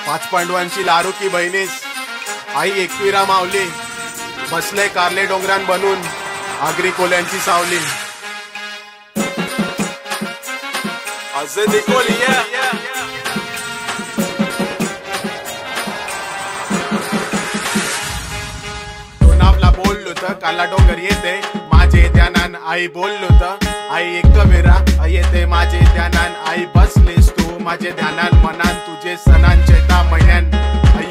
पाच पांडवांची लारुकी बहिणीस आई एकविरा माऊली बसले कारले डोंगरान बनून आगरी कोल्यांची सावली असे देखोली टोनावला बोललो तर काला डोंगर येते माझे ध्यानान आई बोललो तर आई एकविरा येते माझे ध्यानान आई बसलीस तू माझे ध्यानान मनान तुझे सणांचे ता महिन्यान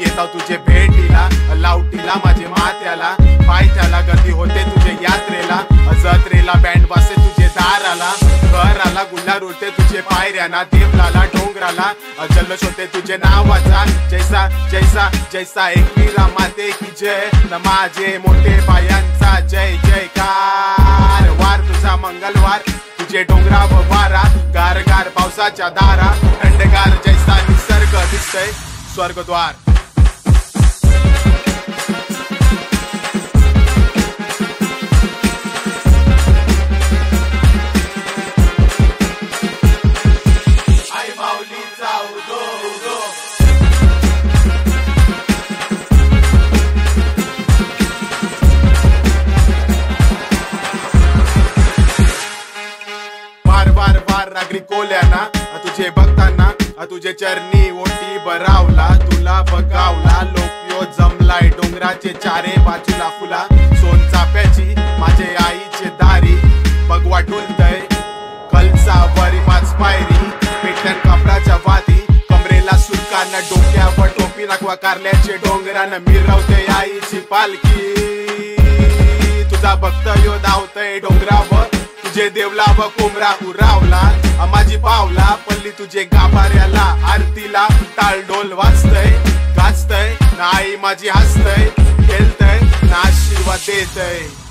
येता तुझे भेटीला लावटीला माझे मात्याला पायथ्याला गर्दी होते तुझे यात्रेला जत्रेला बँड वाजते तुझे दाराला घराला गुल्हार उडते तुझे पायऱ्याना देवलाला डोंगराला जल्लोष होते तुझे नावाचा जैसा जैसा जैसा एकविरा माते की जय न माझे मोठे पायांचा जय जयकार वार तुझा मंगलवार तुझे डोंगरा व वारा गार गार पावसाच्या दारा थंडगार जैसा निसर्ग दिसतय स्वर्गद्वार नागरिक कोल्याना तुझे बघताना तुझे चरणी ओटी बरावला तुला बघावला लोकयो जमलाय डोंगराचे चारे बाजूला फुला सोन चाप्याची माझे आईचे दारी बघवा डुलतय खलसा वरी पाच पायरी पेटन कापडाच्या वादी कमरेला सुरकान डोक्यावर टोपी नाकवा कारल्याचे डोंगरान मिरवते आईची पालखी तुझा भक्त यो धावतय डोंगरावर तुझे देवला व कोमरा उरावला माझी पावला पल्ली तुझे गाभाऱ्याला आरतीला टाळ ढोल वाजतय गाजतय ना आई माझी हसतय खेळतय ना आशीर्वाद देतय